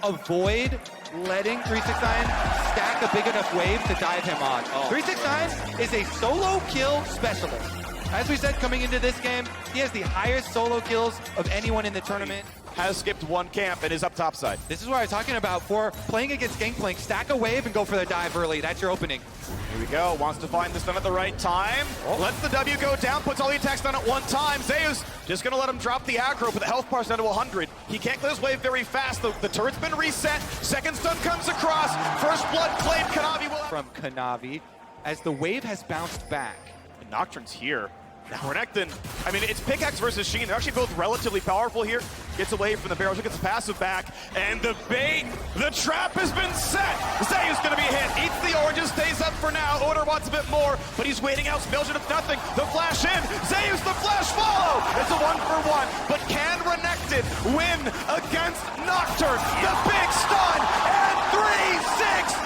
avoid letting 369 stack a big enough wave to dive him on. 369 is a solo kill specialist. As we said, coming into this game, he has the highest solo kills of anyone in the tournament. Has skipped one camp and is up topside. This is what I was talking about for playing against Gangplank. Stack a wave and go for the dive early. That's your opening. Here we go. Wants to find the stun at the right time. Lets the W go down, puts all the attacks down at one time. Zeus just going to let him drop the aggro, but the health bar's down to 100. He can't clear his wave very fast. The turret's been reset. Second stun comes across. First blood claimed. Kanavi will... From Kanavi, as the wave has bounced back. And Nocturne's here. Now Renekton, I mean, it's Pickaxe versus Sheen. They're actually both relatively powerful here. Gets away from the barrels, gets the passive back. And the bait, the trap has been set. Zeus gonna be hit. Eats the oranges, stays up for now. Oder wants a bit more, but he's waiting out. Belgian of nothing. The flash in. Zeus, the flash follow. It's a 1-for-1. But can Renekton win against Nocturne? The big stun and 3-6.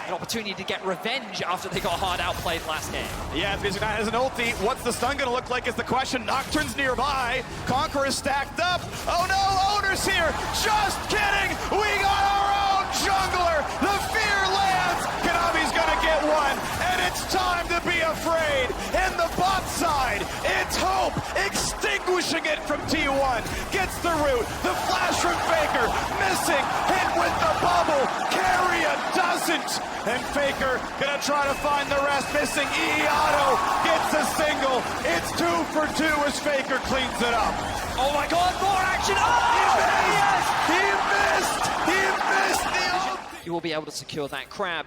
An opportunity to get revenge after they got hard outplayed last game. Yeah, 369 has an ulti. What's the stun gonna look like is the question. Nocturne's nearby. Conqueror is stacked up. Oh no, Owner's here. Just kidding. We got our own jungler. The fear lands. Kanavi's gonna get one. And it's time to be afraid. In the bot side, it's Hope extinguishing it from T1. Gets the root. The flash from Faker. Missing. Hit with the bubble. Carrier doesn't. And Faker gonna try to find the rest. Missing. Auto gets a single. It's 2 for 2 as Faker cleans it up. Oh my god, more action! Oh, yes! He missed the... You will be able to secure that crab,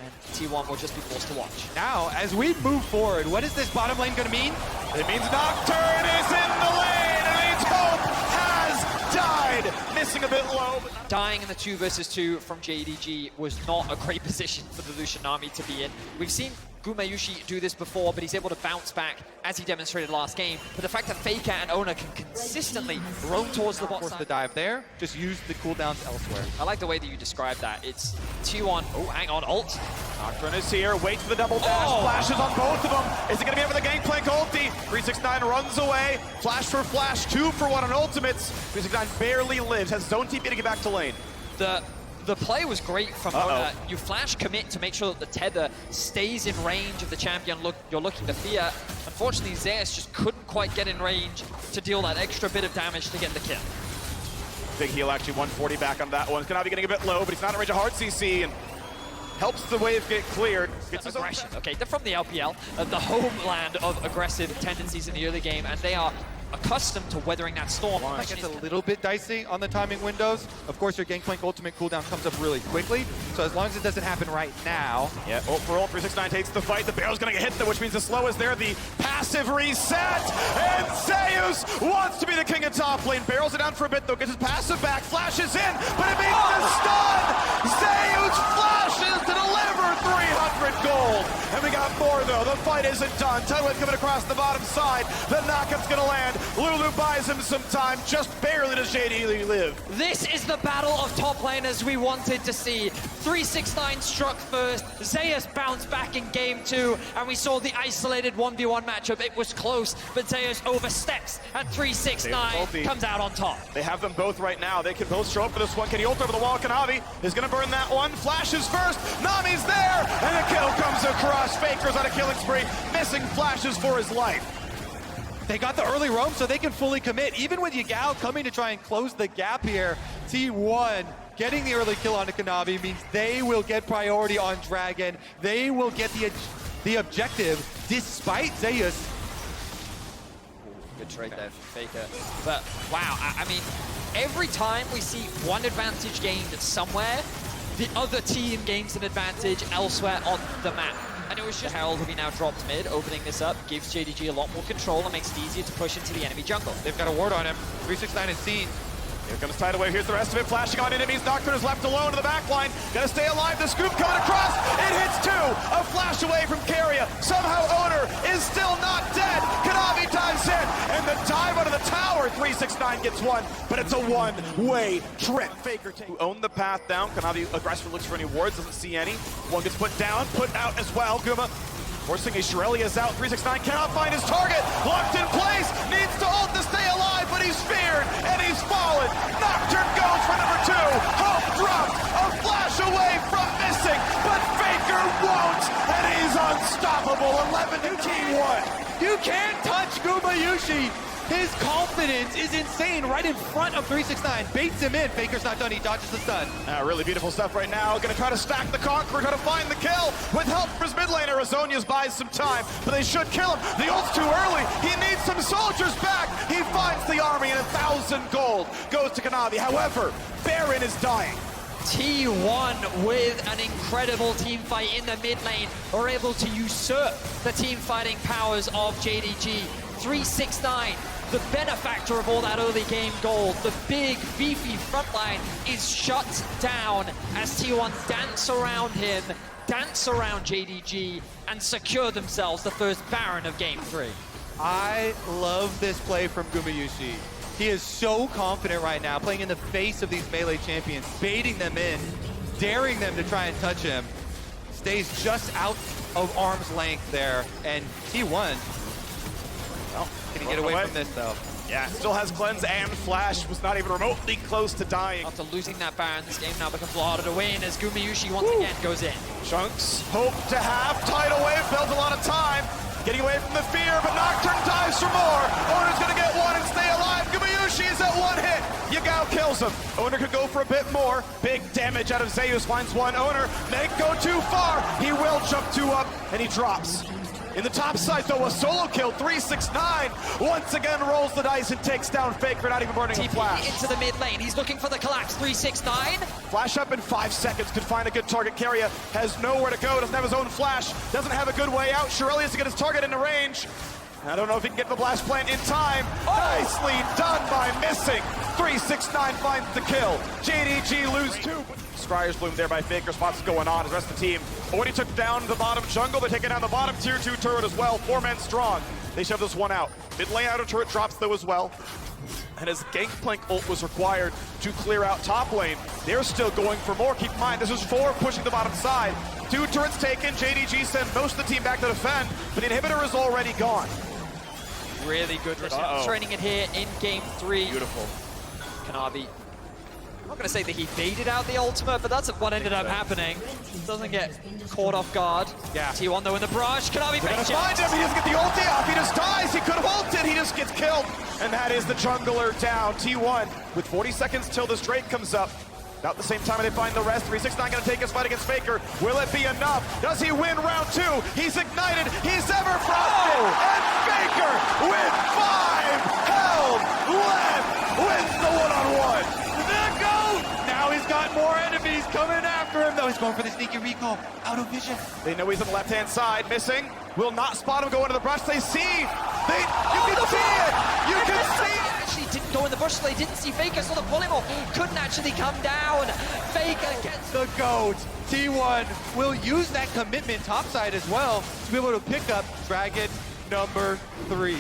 and T1 will just be forced to watch. Now, as we move forward, what is this bottom lane gonna mean? It means Nocturne is in the lane, and it means Hope has died. Missing a bit low. Dying in the 2 versus 2 from JDG was not a great position for the Lucian army to be in. We've seen Gumayushi do this before, but he's able to bounce back as he demonstrated last game. But the fact that Faker and Ona can consistently roam towards the bot Force side. the dive there, just use the cooldowns elsewhere. I like the way that you described that. It's T1, oh, hang on, ult. Nocturne is here, waits for the double dash, flashes on both of them. Is it gonna be able to Gangplank ulti? 369 runs away, flash for flash, 2 for 1 on ultimates. 369 barely lives, has zone TP to get back to lane. The play was great from Ona. You flash commit to make sure that the tether stays in range of the champion you're looking to fear. Unfortunately, Zeus just couldn't quite get in range to deal that extra bit of damage to get the kill. Big heal, actually 140 back on that one. Kanavi getting a bit low, but he's not in range of hard CC and helps the wave get cleared. Gets his Aggression. Okay, they're from the LPL, the homeland of aggressive tendencies in the early game, and they are accustomed to weathering that storm. That gets a little bit dicey on the timing windows. Of course, your Gangplank ultimate cooldown comes up really quickly, so as long as it doesn't happen right now. Yeah, ult for ult, 369 takes the fight. The barrel's gonna get hit, though, which means the slow is there. The passive reset, and Zeus wants to be the king of top lane. Barrels it down for a bit, though, gets his passive back, flashes in, but it means the stun! Zeus flashes to deliver 300 gold! And we got more, though. The fight isn't done. Tidewave coming across the bottom side. The knockup's gonna land. Lulu buys him some time. Just barely does JDG live. This is the battle of top laners we wanted to see. 369 struck first. Zeus bounced back in game 2, and we saw the isolated 1v1 matchup. It was close, but Zeus oversteps, and 369 comes out on top. They have them both right now. They can both show up for this one. Can he ult over the wall? Kanavi is going to burn that one. Flashes first. Nami's there, and the kill comes across. Faker's on a killing spree, missing flashes for his life. They got the early roam, so they can fully commit. Even with Yagao coming to try and close the gap here, T1 getting the early kill onto Kanavi means they will get priority on Dragon. They will get the objective despite Zeus. Good trade there for Faker. But wow, I mean, every time we see one advantage gained somewhere, the other team gains an advantage elsewhere on the map. And it was just Herald, who we now dropped mid, opening this up, gives JDG a lot more control and makes it easier to push into the enemy jungle. They've got a ward on him. 369 is seen. Here comes Tidewave. Here's the rest of it. Flashing on enemies. Nocturne is left alone in the back line. Gonna stay alive. The scoop coming across. It hits 2. A flash away from Carrier. Somehow Owner is still not dead. Kanavi dives in. And the dive out of the tower. 369 gets 1. But it's a one-way trip. Faker who owned the path down. Kanavi aggressively looks for any wards. Doesn't see any. One gets put down. Put out as well. Guma forcing a Shirelli is out. 369 cannot find his target. Locked in place. Needs to ult to stay alive. But he's feared. And he's fallen. Nocturne goes for number 2. Hope T1. You can't touch Gumayushi. His confidence is insane right in front of 369. Baits him in. Faker's not done. He dodges the stun. Really beautiful stuff right now. Gonna try to stack the Conqueror, try to find the kill. With help from his mid laner, Azonia's buys some time, but they should kill him. The ult's too early. He needs some soldiers back. He finds the army, and 1,000 gold goes to Kanavi. However, Baron is dying. T1 with an incredible team fight in the mid lane are able to usurp the team fighting powers of JDG. 369, the benefactor of all that early game gold, the big beefy frontline is shut down as T1 dance around him, dance around JDG, and secure themselves the first Baron of game 3. I love this play from Gumayushi. He is so confident right now, playing in the face of these melee champions, baiting them in, daring them to try and touch him. Stays just out of arm's length there, and T1, well, can he get away from this though? Yeah, still has cleanse and flash, was not even remotely close to dying. After losing that Baron, this game now becomes a lot harder to win as Gumayushi once again goes in. Chunks hope to have tidal wave, builds a lot of time. Getting away from the fear, but Nocturne dives for more. Owner's gonna get one and stay alive. Gumayushi is at one hit. Yagao kills him. Owner could go for a bit more. Big damage out of Zeus, finds one. Owner may go too far. He will jump 2 up, and he drops. In the top side, though, a solo kill. 369 once again rolls the dice and takes down Faker, not even burning a flash. Into the mid lane. He's looking for the collapse. 369. Flash up in 5 seconds, could find a good target. Keria has nowhere to go, doesn't have his own flash, doesn't have a good way out. Shirley has to get his target into range. I don't know if he can get the blast plant in time. Nicely done by missing. 369 finds the kill. JDG lose 2. Scryer's bloom there by Faker. Spots going on. The rest of the team already took down the bottom jungle. They're taking down the bottom tier 2 turret as well. 4 men strong. They shove this one out. Mid lane outer turret drops though as well. And as Gangplank ult was required to clear out top lane, they're still going for more. Keep in mind, this is 4 pushing the bottom side. 2 turrets taken. JDG sent most of the team back to defend, but the inhibitor is already gone. Really good training it here in game 3. Beautiful. Kanavi, I'm not going to say that he baited out the ultimate, but that's what ended up happening. Doesn't get caught off guard. Yeah. T1 though in the brush. Kanavi They're gonna baits it. find him. He doesn't get the ulti off. He just dies. He could have ulted. He just gets killed. And that is the jungler down. T1 with 40 seconds till this Drake comes up. About the same time they find the rest. 369 gonna take his fight against Faker. Will it be enough? Does he win round 2? He's ignited. He's ever frosted. And Faker with 5 health left wins the one-on-one. The GOAT! Now he's got more enemies coming after him, though. He's going for the sneaky recall. Out of vision. They know he's on the left-hand side, missing. Will not spot him go into the brush. They see. You can see it. You can see it. Actually didn't go in the bush, so they didn't see Faker, so the polymorph couldn't actually come down. Faker gets The GOAT. T1 will use that commitment topside as well to be able to pick up Dragon number 3.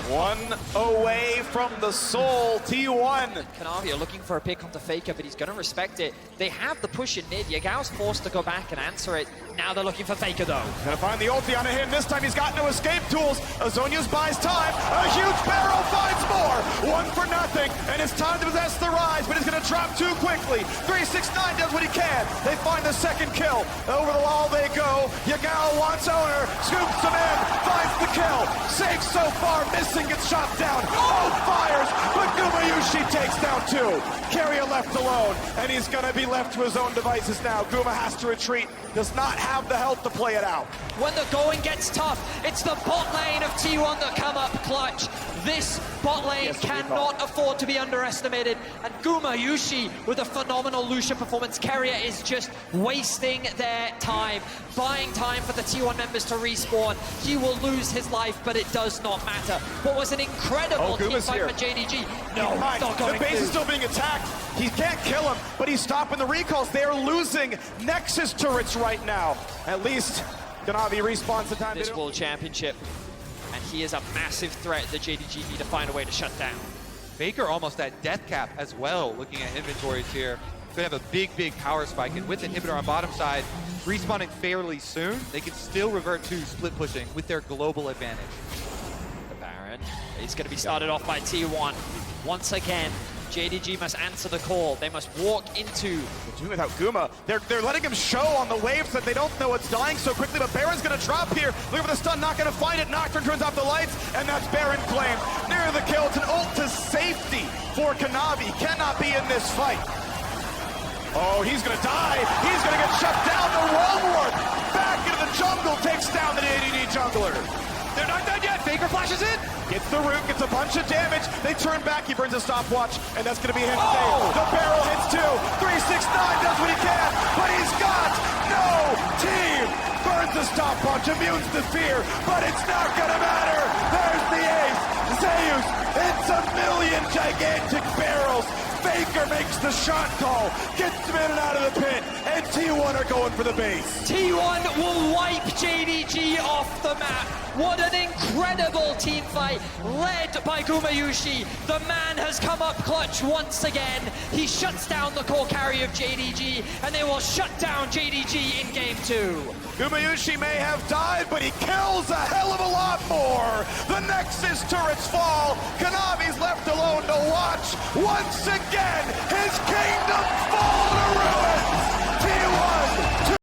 1 away from the soul. T1. Kanavi are looking for a pick onto Faker, but he's going to respect it. They have the push in mid. Yagao's forced to go back and answer it. Now they're looking for Faker, though. Gonna find the ulti on him. This time he's got no escape tools. Azonia's buys time. A huge barrel finds more. 1 for nothing. And it's time to possess the rise, but he's gonna drop too quickly. 369 does what he can. They find the second kill. Over the wall they go. Yagao wants owner. Scoops him in. Finds the kill. Safe so far. Missing gets shot down. Oh, fires. But Gumayushi takes down 2. Keria left alone. And he's gonna be left to his own devices now. Guma has to retreat. Does not have the health to play it out. When the going gets tough, it's the bot lane of T1 that come up clutch. This bot lane cannot afford to be underestimated. And Gumayushi with a phenomenal Lucian performance. Keria is just wasting their time, buying time for the T1 members to respawn. He will lose his life, but it does not matter. What was an incredible team fight for JDG. No, not going the base to. is still being attacked. He can't kill him, but he's stopping the recalls. They are losing Nexus turrets right now. At least Kanavi respawns the time. This World Championship, and he is a massive threat that JDG need to find a way to shut down. Faker almost at death cap as well, looking at inventories here. Could have a big, big power spike, and with inhibitor on bottom side, respawning fairly soon, they can still revert to split pushing with their global advantage. The Baron is going to be started off by T1. Once again, JDG must answer the call. They must walk into... Doing without Guma. They're letting him show on the waves that they don't know it's dying so quickly, but Baron's gonna drop here. Looking for the stun, not gonna find it. Nocturne turns off the lights, and that's Baron claimed. Near the kill, it's an ult to safety for Kanavi. Cannot be in this fight. Oh, he's gonna die. He's gonna get shut down. The roam warp back into the jungle takes down the JDG jungler. They're not done yet. Faker flashes in. Gets the root, gets a bunch of damage. They turn back, he burns a stopwatch, and that's gonna be his Oh! save. The barrel hits too. 369 does what he can, but he's got no team. Burns the stopwatch, immunes the fear, but it's not gonna matter. There's the ace. Zeus, it's a million gigantic barrels. Faker makes the shot call, gets him in and out of the pit, and T1 are going for the base. T1 will wipe JDG off the map. What an incredible team fight led by Gumayushi. The man has come up clutch once again. He shuts down the core carry of JDG, and they will shut down JDG in game 2. Gumayushi may have died, but he kills a hell of a lot more. The Nexus turrets fall. Kanavi's left alone to watch. Once again, his kingdom fall to ruin.